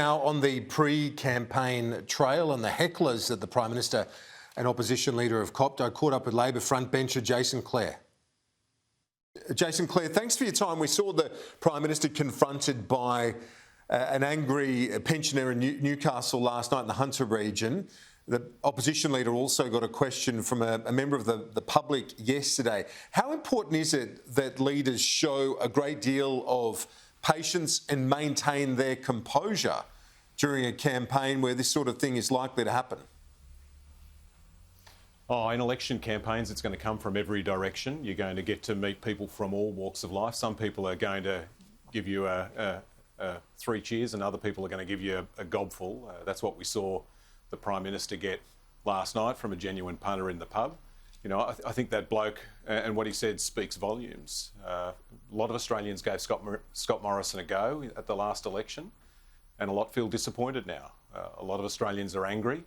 Now, on the pre-campaign trail and the hecklers that the Prime Minister and opposition leader have copped, I caught up with Labor frontbencher Jason Clare. Jason Clare, thanks for your time. We saw the Prime Minister confronted by an angry pensioner in Newcastle last night in the Hunter region. The opposition leader also got a question from a member of the public yesterday. How important is it that leaders show a great deal of patience and maintain their composure during a campaign where this sort of thing is likely to happen? Oh, in election campaigns, it's going to come from every direction. You're going to get to meet people from all walks of life. Some people are going to give you three cheers and other people are going to give you a gobful. That's what we saw the Prime Minister get last night from a genuine punter in the pub. You know, I think that bloke and what he said speaks volumes. A lot of Australians gave Scott Morrison a go at the last election, and a lot feel disappointed now. A lot of Australians are angry.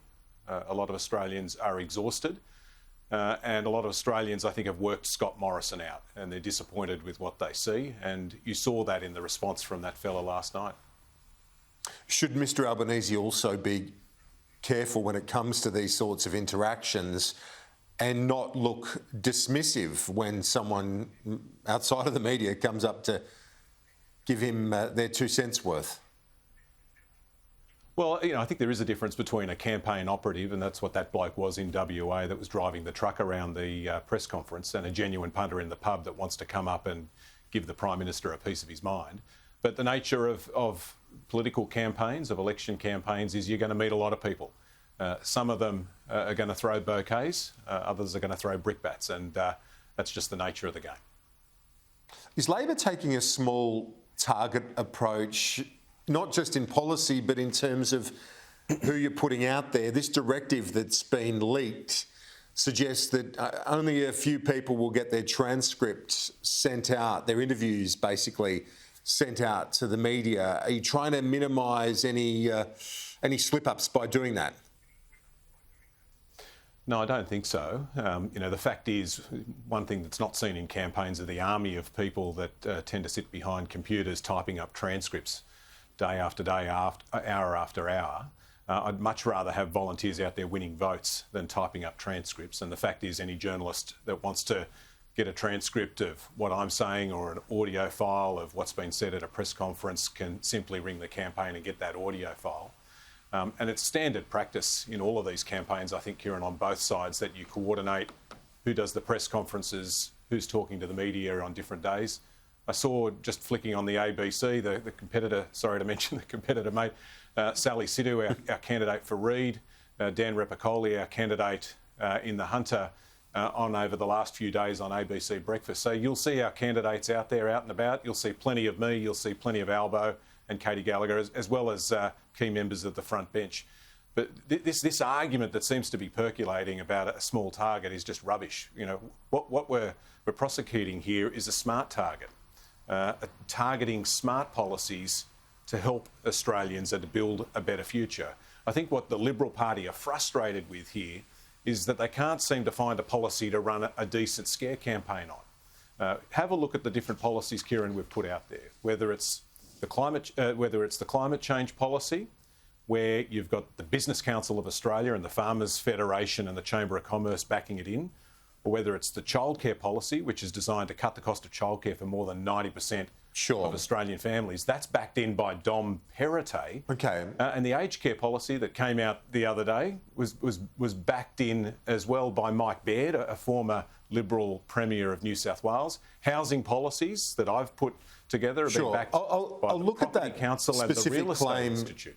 A lot of Australians are exhausted. And a lot of Australians, I think, have worked Scott Morrison out, and they're disappointed with what they see. And you saw that in the response from that fella last night. Should Mr Albanese also be careful when it comes to these sorts of interactions and not look dismissive when someone outside of the media comes up to give him their 2 cents worth? Well, you know, I think there is a difference between a campaign operative, and that's what that bloke was in WA that was driving the truck around the press conference, and a genuine punter in the pub that wants to come up and give the Prime Minister a piece of his mind. But the nature of political campaigns, of election campaigns, is you're going to meet a lot of people. Some of them are going to throw bouquets, others are going to throw brickbats, and that's just the nature of the game. Is Labor taking a small target approach, not just in policy, but in terms of who you're putting out there? This directive that's been leaked suggests that only a few people will get their transcripts sent out, their interviews basically sent out to the media. Are you trying to minimise any slip-ups by doing that? No, I don't think so. You know, the fact is, one thing that's not seen in campaigns are the army of people that tend to sit behind computers typing up transcripts day after day, hour after hour. I'd much rather have volunteers out there winning votes than typing up transcripts. And the fact is, any journalist that wants to get a transcript of what I'm saying or an audio file of what's been said at a press conference can simply ring the campaign and get that audio file. And it's standard practice in all of these campaigns, I think, Kieran, on both sides, that you coordinate who does the press conferences, who's talking to the media on different days. I saw, just flicking on the ABC, the competitor, sorry to mention the competitor, mate, Sally Sidhu, our candidate for Reid, Dan Repicoli, our candidate in the Hunter, on over the last few days on ABC Breakfast. So you'll see our candidates out there, out and about. You'll see plenty of me, you'll see plenty of Albo and Katie Gallagher, as well as key members of the front bench. But this argument that seems to be percolating about a small target is just rubbish. You know, what we're prosecuting here is a smart target, targeting smart policies to help Australians and to build a better future. I think what the Liberal Party are frustrated with here is that they can't seem to find a policy to run a decent scare campaign on. Have a look at the different policies, Kieran, we've put out there, whether it's the climate change policy, where you've got the Business Council of Australia and the Farmers Federation and the Chamber of Commerce backing it in, or whether it's the childcare policy, which is designed to cut the cost of childcare for more than 90% of Australian families. That's backed in by Dom Perrottet. Okay. And the aged care policy that came out the other day was backed in as well by Mike Baird, a former Liberal Premier of New South Wales. Housing policies that I've put together have been backed by the Property Council and the Real Estate Institute.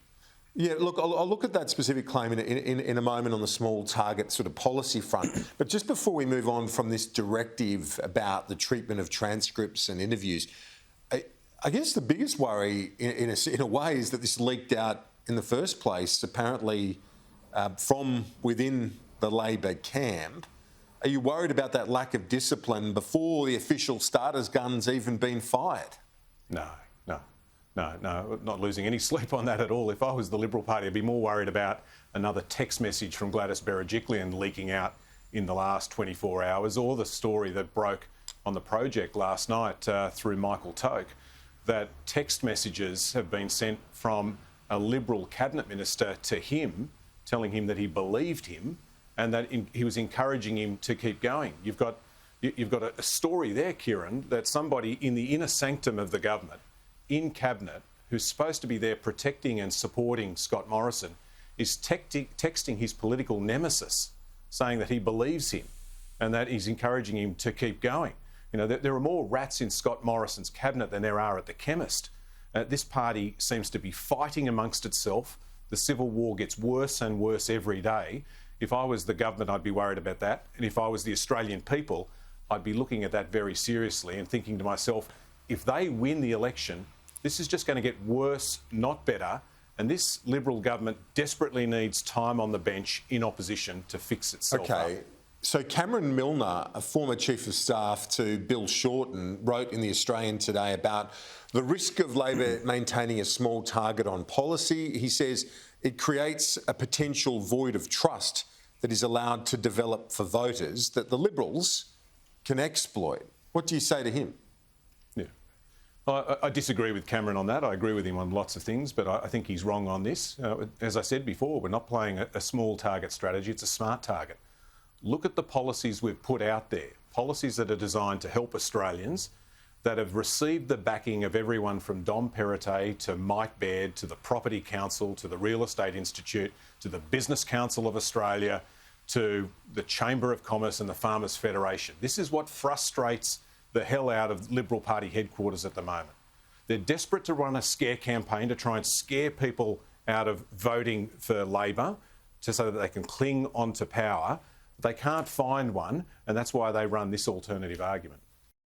Yeah, look, I'll look at that specific claim in a moment on the small target sort of policy front. But just before we move on from this directive about the treatment of transcripts and interviews, I guess the biggest worry in a way is that this leaked out in the first place, apparently from within the Labor camp. Are you worried about that lack of discipline before the official starters gun's even been fired? No, not losing any sleep on that at all. If I was the Liberal Party, I'd be more worried about another text message from Gladys Berejiklian leaking out in the last 24 hours, or the story that broke on the project last night through Michael Toke, that text messages have been sent from a Liberal cabinet minister to him, telling him that he believed him and that he was encouraging him to keep going. You've got a story there, Kieran, that somebody in the inner sanctum of the government, in cabinet, who's supposed to be there protecting and supporting Scott Morrison, is texting his political nemesis, saying that he believes him and that he's encouraging him to keep going. You know, there are more rats in Scott Morrison's cabinet than there are at the chemist. This party seems to be fighting amongst itself. The civil war gets worse and worse every day. If I was the government, I'd be worried about that. And if I was the Australian people, I'd be looking at that very seriously and thinking to myself, if they win the election, this is just going to get worse, not better. And this Liberal government desperately needs time on the bench in opposition to fix itself up. So Cameron Milner, a former Chief of Staff to Bill Shorten, wrote in The Australian today about the risk of Labor maintaining a small target on policy. He says it creates a potential void of trust that is allowed to develop for voters that the Liberals can exploit. What do you say to him? I disagree with Cameron on that. I agree with him on lots of things, but I think he's wrong on this. As I said before, we're not playing a small target strategy, it's a smart target. Look at the policies we've put out there, policies that are designed to help Australians, that have received the backing of everyone from Dom Perrottet to Mike Baird to the Property Council to the Real Estate Institute to the Business Council of Australia to the Chamber of Commerce and the Farmers Federation. This is what frustrates the hell out of Liberal Party headquarters at the moment. They're desperate to run a scare campaign to try and scare people out of voting for Labor so that they can cling on to power. They can't find one, and that's why they run this alternative argument.